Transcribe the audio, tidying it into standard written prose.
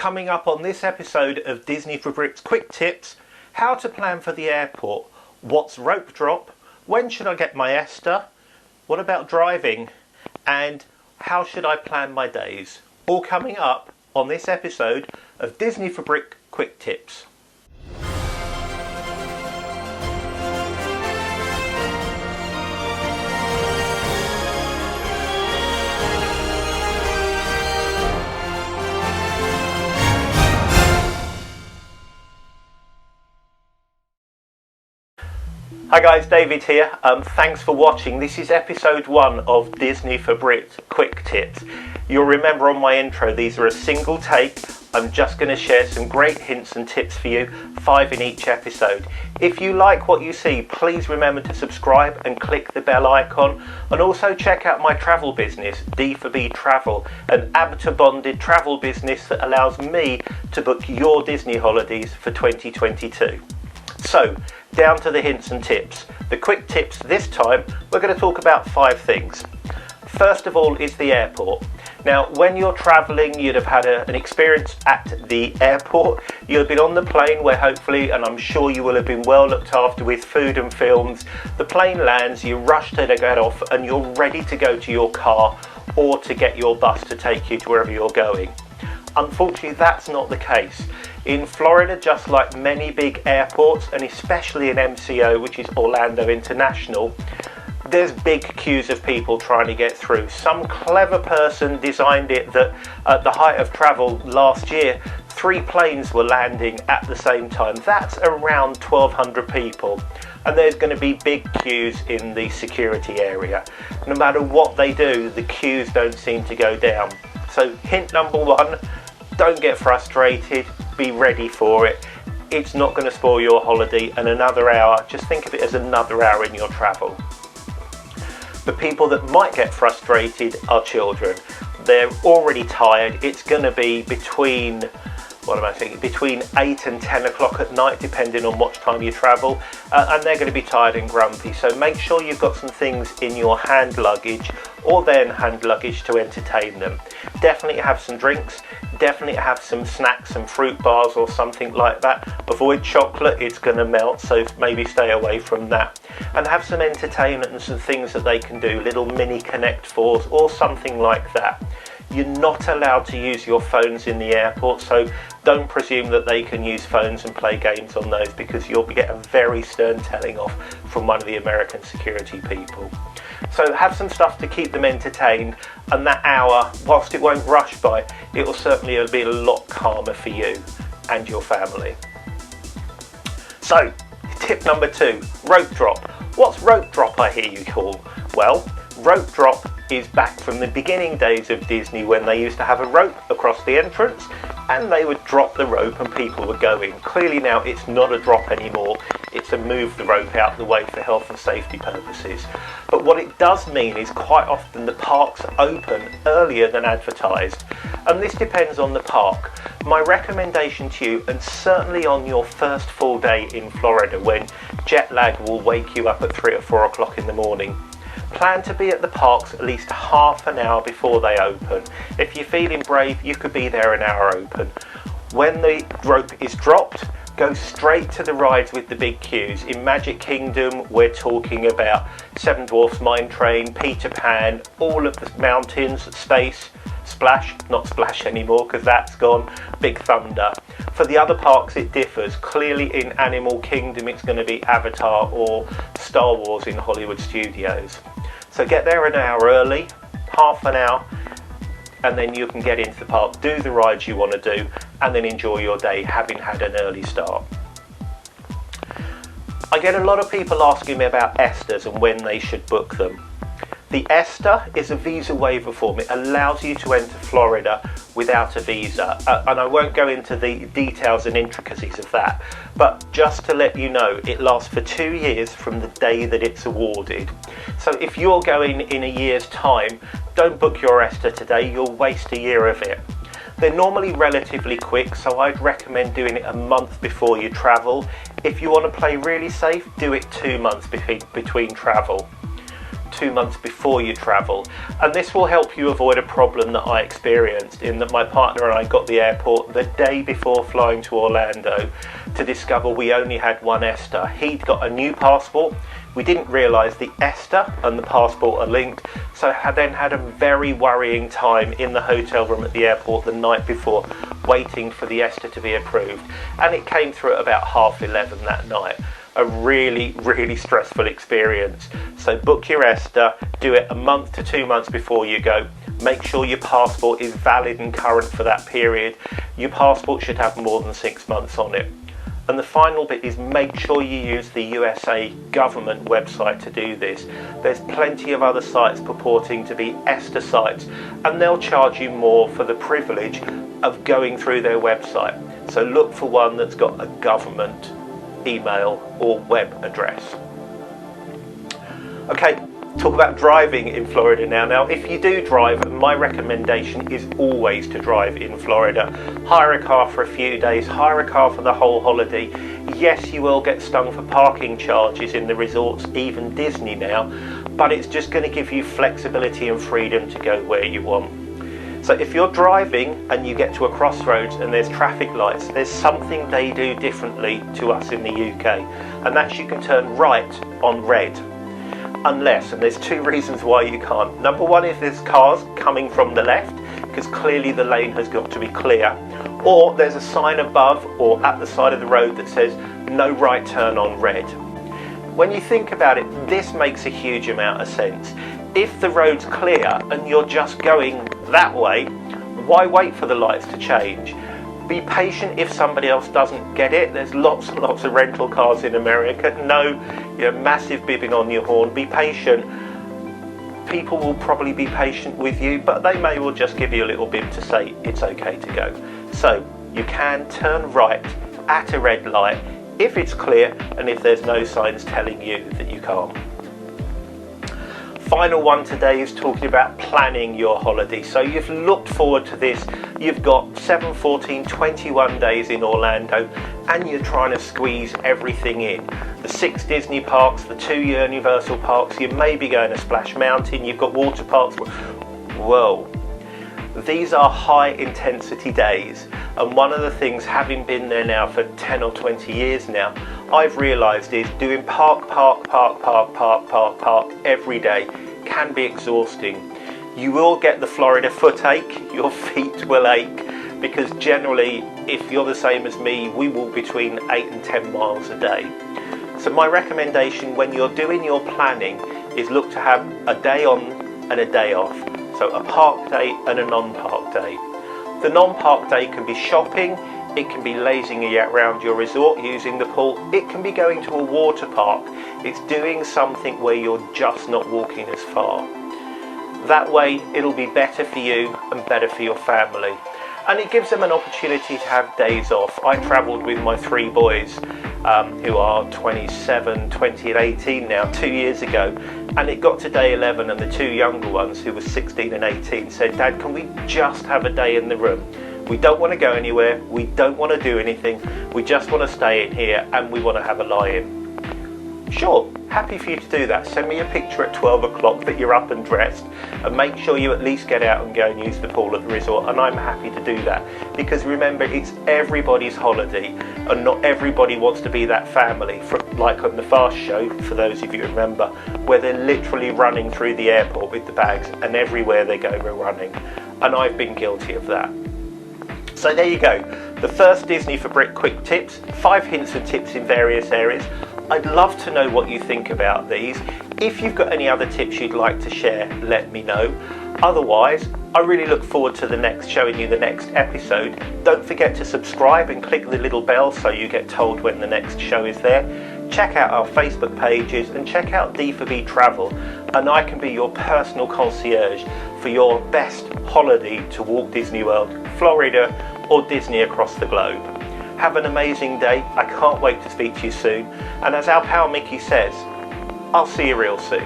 Coming up on this episode of Disney for Brits Quick Tips, how to plan for the airport, what's rope drop, when should I get my Esther, what about driving, and how should I plan my days? All coming up on this episode of Disney for Brit Quick Tips. Hi guys, David here. Thanks for watching. This is episode 1 of Disney for Brit Quick Tips. You'll remember on my intro, these are a single take. I'm just going to share some great hints and tips for you, 5 in each episode. If you like what you see, please remember to subscribe and click the bell icon. And also check out my travel business, D4B Travel, an ABTA bonded travel business that allows me to book your Disney holidays for 2022. So, down to the hints and tips. The quick tips this time, we're going to talk about 5 things. First of all is the airport. Now, when you're travelling, you'd have had an experience at the airport. You'll have been on the plane where hopefully, and I'm sure you will have been well looked after with food and films. The plane lands, you rush to get off, and you're ready to go to your car or to get your bus to take you to wherever you're going. Unfortunately, that's not the case. In Florida, just like many big airports, and especially in MCO, which is Orlando International, there's big queues of people trying to get through. Some clever person designed it that at the height of travel last year, 3 planes were landing at the same time. That's around 1,200 people. And there's going to be big queues in the security area. No matter what they do, the queues don't seem to go down. So hint number 1, don't get frustrated, be ready for it. It's not going to spoil your holiday, and another hour, just think of it as another hour in your travel. The people that might get frustrated are children. They're already tired. It's going to be between 8 and 10 o'clock at night, depending on what time you travel, and they're going to be tired and grumpy. So make sure you've got some things in your hand luggage or then hand luggage to entertain them. Definitely have some drinks, definitely have some snacks, some fruit bars or something like that. Avoid chocolate, it's going to melt, so maybe stay away from that. And have some entertainment and some things that they can do, little mini Connect 4s or something like that. You're not allowed to use your phones in the airport, so don't presume that they can use phones and play games on those, because you'll get a very stern telling off from one of the American security people. So have some stuff to keep them entertained, and that hour, whilst it won't rush by, it will certainly be a lot calmer for you and your family. So, tip number 2, rope drop. What's rope drop, I hear you call? Well, rope drop is back from the beginning days of Disney, when they used to have a rope across the entrance and they would drop the rope and people were going. Clearly now it's not a drop anymore, it's a move the rope out the way for health and safety purposes. But what it does mean is quite often the parks open earlier than advertised, and this depends on the park. My recommendation to you, and certainly on your first full day in Florida when jet lag will wake you up at 3 or 4 o'clock in the morning, plan to be at the parks at least half an hour before they open. If you're feeling brave, you could be there an hour open. When the rope is dropped, go straight to the rides with the big queues. In Magic Kingdom, we're talking about Seven Dwarfs Mine Train, Peter Pan, all of the mountains, Space, Splash, not Splash anymore because that's gone, Big Thunder. For the other parks it differs. Clearly in Animal Kingdom it's going to be Avatar or Star Wars in Hollywood Studios. So get there an hour early, half an hour, and then you can get into the park, do the rides you want to do, and then enjoy your day having had an early start. I get a lot of people asking me about Esters and when they should book them. The Ester is a visa waiver form. It allows you to enter Florida without a visa, and I won't go into the details and intricacies of that, but just to let you know, it lasts for 2 years from the day that it's awarded. So if you're going in a year's time, don't book your Ester today, you'll waste a year of it. They're normally relatively quick, so I'd recommend doing it a month before you travel. If you want to play really safe, do it 2 months between travel. 2 months before you travel, and this will help you avoid a problem that I experienced, in that my partner and I got the airport the day before flying to Orlando to discover we only had one ESTA. He'd got a new passport. We didn't realise the ESTA and the passport are linked, so I then had a very worrying time in the hotel room at the airport the night before, waiting for the ESTA to be approved, and it came through at about 11:30 that night. A really stressful experience. So book your ESTA, do it a month to 2 months before you go. Make sure your passport is valid and current for that period. Your passport should have more than 6 months on it. And the final bit is make sure you use the USA government website to do this. There's plenty of other sites purporting to be ESTA sites, and they'll charge you more for the privilege of going through their website. So look for one that's got a government email or web address. Okay, talk about driving in Florida now. Now, if you do drive, my recommendation is always to drive in Florida. Hire a car for a few days, hire a car for the whole holiday. Yes, you will get stung for parking charges in the resorts, even Disney now, but it's just going to give you flexibility and freedom to go where you want. So if you're driving and you get to a crossroads and there's traffic lights, there's something they do differently to us in the UK, and that's you can turn right on red. Unless, and there's two reasons why you can't. Number one, if there's cars coming from the left, because clearly the lane has got to be clear, or there's a sign above or at the side of the road that says no right turn on red. When you think about it, this makes a huge amount of sense. If the road's clear and you're just going that way, why wait for the lights to change? Be patient if somebody else doesn't get it. There's lots and lots of rental cars in America. No, massive bibbing on your horn. Be patient. People will probably be patient with you, but they may well just give you a little bib to say it's okay to go. So you can turn right at a red light if it's clear and if there's no signs telling you that you can't. Final one today is talking about planning your holiday. So you've looked forward to this, you've got 7, 14, 21 days in Orlando, and you're trying to squeeze everything in. The 6 Disney parks, the 2 Universal parks, you may be going to Splash Mountain, you've got water parks. Whoa, these are high intensity days, and one of the things, having been there now for 10 or 20 years now, I've realised is doing park every day can be exhausting. You will get the Florida foot ache, your feet will ache, because generally, if you're the same as me, we walk between 8 and 10 miles a day. So my recommendation when you're doing your planning is look to have a day on and a day off. So a park day and a non-park day. The non-park day can be shopping, it can be lazing around your resort using the pool, it can be going to a water park. It's doing something where you're just not walking as far. That way it'll be better for you and better for your family. And it gives them an opportunity to have days off. I travelled with my 3 boys who are 27, 20 and 18 now, 2 years ago. And it got to day 11 and the 2 younger ones who were 16 and 18 said, "Dad, can we just have a day in the room? We don't want to go anywhere, we don't want to do anything, we just want to stay in here and we want to have a lie-in." Sure, happy for you to do that. Send me a picture at 12 o'clock that you're up and dressed, and make sure you at least get out and go and use the pool at the resort, and I'm happy to do that. Because remember, it's everybody's holiday, and not everybody wants to be that family, like on the Fast Show, for those of you who remember, where they're literally running through the airport with the bags, and everywhere they go we're running. And I've been guilty of that. So there you go, the first Disney for Brit quick tips, 5 hints and tips in various areas. I'd love to know what you think about these. If you've got any other tips you'd like to share, let me know. Otherwise, I really look forward to showing you the next episode. Don't forget to subscribe and click the little bell so you get told when the next show is there. Check out our Facebook pages and check out D4B Travel, and I can be your personal concierge for your best holiday to Walt Disney World, Florida, or Disney across the globe. Have an amazing day. I can't wait to speak to you soon. And as our pal Mickey says, I'll see you real soon.